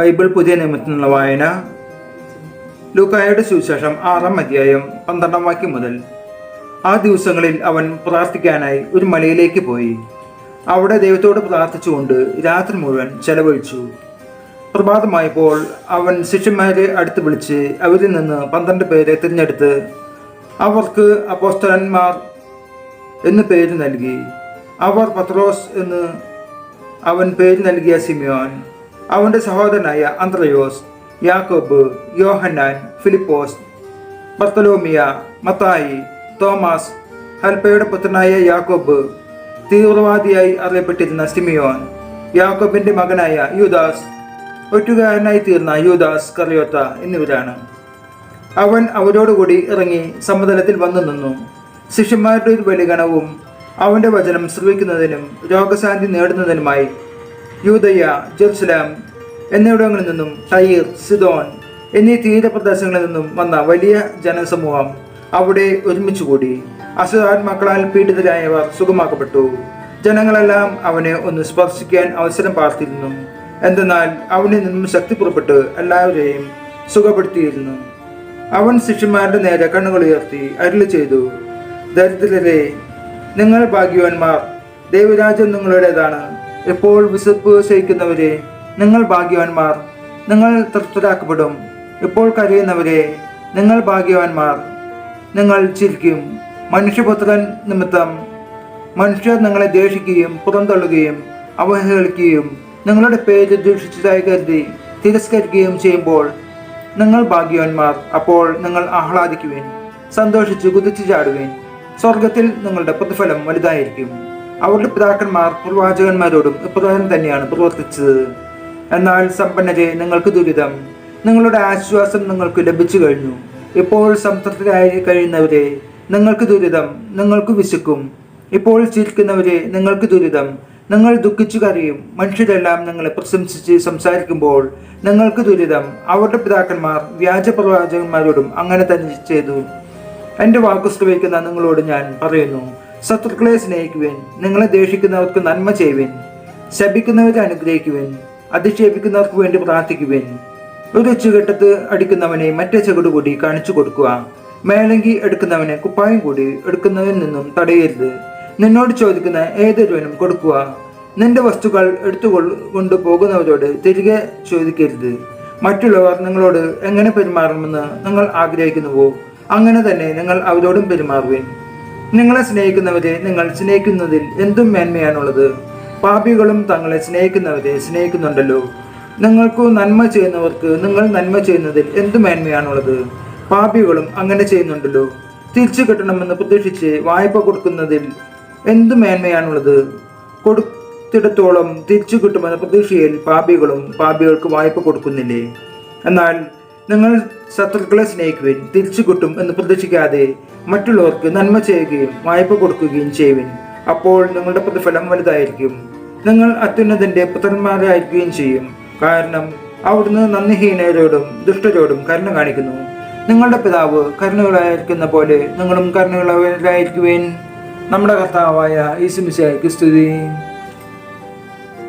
Bible പുതിയ നിയമത്തിനുള്ള വായന ലൂക്കായുടെ സുവിശേഷം 6-ാം അധ്യായം 12-ാം വാക്യം മുതൽ. ആ ദിവസങ്ങളിൽ അവൻ പ്രാർത്ഥിക്കാനായി ഒരു മലയിലേക്ക് പോയി. അവിടെ ദൈവത്തോട് പ്രാർത്ഥിച്ചുകൊണ്ട് രാത്രി മുഴുവൻ ചെലവഴിച്ചു. പ്രഭാതമായപ്പോൾ അവൻ ശിഷ്യന്മാരെ അടുത്ത് വിളിച്ച് അവരിൽ നിന്ന് 12 പേരെ തിരഞ്ഞെടുത്ത് അവർക്ക് അപ്പോസ്തലന്മാർ എന്ന് പേര് നൽകി. അവർ പത്രോസ് എന്ന് അവൻ പേര് നൽകിയ സിമിയോൻ, അവന്റെ സഹോദരനായ അന്ത്രയോസ്, യാക്കോബ്, യോഹന്നാൻ, ഫിലിപ്പോസ്, ബർത്തലോമിയ, മത്തായി, തോമസ്, ഹൽപ്പയുടെ പുത്രനായ യാക്കോബ്, തീവ്രവാദിയായി അറിയപ്പെട്ടിരുന്ന സിമിയോൻ, യാക്കോബിന്റെ മകനായ യൂദാസ്, ഒറ്റുകാരനായി തീർന്ന യൂദാസ് കറിയോത്ത എന്നിവരാണ്. അവൻ അവരോടുകൂടി ഇറങ്ങി സമതലത്തിൽ വന്നു നിന്നു. ശിഷ്യന്മാരുടെ ഒരു വലിയ ഗണവും അവന്റെ വചനം ശ്രവിക്കുന്നതിനും രോഗശാന്തി നേടുന്നതിനുമായി യൂദയ, ജെറുസലേം എന്നിവിടങ്ങളിൽ നിന്നും ടൈർ, സിദോൻ എന്നീ തീരപ്രദേശങ്ങളിൽ നിന്നും വന്ന വലിയ ജനസമൂഹം അവിടെ ഒരുമിച്ചുകൂടി. അസുരാത്മാക്കളാൽ പീഡിതരായവർ സുഖമാക്കപ്പെട്ടു. ജനങ്ങളെല്ലാം അവനെ ഒന്ന് സ്പർശിക്കാൻ അവസരം പാർത്തിരുന്നു. എന്തെന്നാൽ അവനിൽ നിന്നും ശക്തി പുറപ്പെട്ട് എല്ലാവരെയും സുഖപ്പെടുത്തിയിരുന്നു. അവൻ ശിഷ്യന്മാരുടെ നേരെ കണ്ണുകൾ ഉയർത്തി അരുളി ചെയ്തു, ദരിദ്രരെ, നിങ്ങൾ ഭാഗ്യവാന്മാർ, ദൈവരാജ്യം നിങ്ങളുടേതാണ്. ഇപ്പോൾ വിശപ്പ് സഹിക്കുന്നവരെ, നിങ്ങൾ ഭാഗ്യവാന്മാർ, നിങ്ങൾ തൃപ്തരാക്കപ്പെടും. ഇപ്പോൾ കരയുന്നവരെ, നിങ്ങൾ ഭാഗ്യവാന്മാർ, നിങ്ങൾ ചിരിക്കും. മനുഷ്യപുത്രൻ നിമിത്തം മനുഷ്യർ നിങ്ങളെ ദേഷിക്കുകയും പുറന്തള്ളുകയും അവഹേളിക്കുകയും നിങ്ങളുടെ പേര് ദൂഷിച്ചതായി കരുതി തിരസ്കരിക്കുകയും ചെയ്യുമ്പോൾ നിങ്ങൾ ഭാഗ്യവാന്മാർ. അപ്പോൾ നിങ്ങൾ ആഹ്ലാദിക്കുവിൻ, സന്തോഷിച്ച് കുതിച്ചു ചാടുവിൻ. സ്വർഗത്തിൽ നിങ്ങളുടെ പ്രതിഫലം വലുതായിരിക്കും. അവരുടെ പിതാക്കന്മാർ പ്രവാചകന്മാരോടും ഇപ്രകാരം തന്നെയാണ് പ്രവർത്തിച്ചത്. എന്നാൽ സമ്പന്നരെ, നിങ്ങൾക്ക് ദുരിതം, നിങ്ങളുടെ ആശ്വാസം നിങ്ങൾക്ക് ലഭിച്ചു കഴിഞ്ഞു. ഇപ്പോൾ സംതൃപ്തരായി കഴിയുന്നവരെ, നിങ്ങൾക്ക് ദുരിതം, നിങ്ങൾക്ക് വിശക്കും. ഇപ്പോൾ ചിരിക്കുന്നവരെ, നിങ്ങൾക്ക് ദുരിതം, നിങ്ങൾ ദുഃഖിച്ചു കരയും. മനുഷ്യരെല്ലാം നിങ്ങളെ പ്രശംസിച്ച് സംസാരിക്കുമ്പോൾ നിങ്ങൾക്ക് ദുരിതം. അവരുടെ പിതാക്കന്മാർ വ്യാജ പ്രവാചകന്മാരോടും അങ്ങനെ തന്നെ ചെയ്തു. എൻ്റെ വാക്കു ശ്രവിക്കുന്ന നിങ്ങളോട് ഞാൻ പറയുന്നു, ശത്രുക്കളെ സ്നേഹിക്കുവിൻ, നിങ്ങളെ ദേഷിക്കുന്നവർക്ക് നന്മ ചെയ്യുവിൻ, ശപിക്കുന്നവരെ അനുഗ്രഹിക്കുവിൻ, അധിക്ഷേപിക്കുന്നവർക്ക് വേണ്ടി പ്രാർത്ഥിക്കുവിൻ. ഒരു ചുകെട്ടത്ത് അടിക്കുന്നവനെ മറ്റേ ചുവട് കൂടി കാണിച്ചു കൊടുക്കുക. മേലങ്കി എടുക്കുന്നവനെ കുപ്പായം കൂടി എടുക്കുന്നവരിൽ നിന്നും തടയരുത്. നിന്നോട് ചോദിക്കുന്ന ഏതൊരുവനും കൊടുക്കുക. നിന്റെ വസ്തുക്കൾ എടുത്തുകൊണ്ടു പോകുന്നവരോട് തിരികെ ചോദിക്കരുത്. മറ്റുള്ളവർ നിങ്ങളോട് എങ്ങനെ പെരുമാറണമെന്ന് നിങ്ങൾ ആഗ്രഹിക്കുന്നുവോ അങ്ങനെ തന്നെ നിങ്ങൾ അവരോടും പെരുമാറുവിൻ. നിങ്ങളെ സ്നേഹിക്കുന്നവരെ നിങ്ങൾ സ്നേഹിക്കുന്നതിൽ എന്തും മേന്മയാണുള്ളത്. പാപികളും തങ്ങളെ സ്നേഹിക്കുന്നവരെ സ്നേഹിക്കുന്നുണ്ടല്ലോ. നിങ്ങൾക്ക് നന്മ ചെയ്യുന്നവർക്ക് നിങ്ങൾ നന്മ ചെയ്യുന്നതിൽ എന്തു മേന്മയാണുള്ളത്. പാപികളും അങ്ങനെ ചെയ്യുന്നുണ്ടല്ലോ. തിരിച്ചു കിട്ടണമെന്ന് പ്രതീക്ഷിച്ച് വായ്പ കൊടുക്കുന്നതിൽ എന്തു മേന്മയാണുള്ളത്. കൊടുത്തിടത്തോളം തിരിച്ചു കിട്ടുമെന്ന പ്രതീക്ഷയിൽ പാപികൾക്ക് വായ്പ കൊടുക്കുന്നില്ലേ? എന്നാൽ നിങ്ങൾ ശത്രുക്കളെ സ്നേഹിക്കുവിൻ, തിരിച്ചു കിട്ടും എന്ന് പ്രതീക്ഷിക്കാതെ മറ്റുള്ളവർക്ക് നന്മ ചെയ്യുകയും വായ്പ കൊടുക്കുകയും ചെയ്യുവിൻ. അപ്പോൾ നിങ്ങളുടെ പ്രതിഫലം വലുതായിരിക്കും. നിങ്ങൾ അത്യുന്നതന്റെ പുത്രന്മാരായിരിക്കുകയും ചെയ്യും. കാരണം അവിടുന്ന് നന്ദിഹീനരോടും ദുഷ്ടരോടും കരുണ കാണിക്കുന്നു. നിങ്ങളുടെ പിതാവ് കരുണകളായിരിക്കുന്ന പോലെ നിങ്ങളും കരുണകളായിരിക്കുവിൻ. നമ്മുടെ കർത്താവായ യേശു മിശിഹായ്ക്ക് സ്തുതി.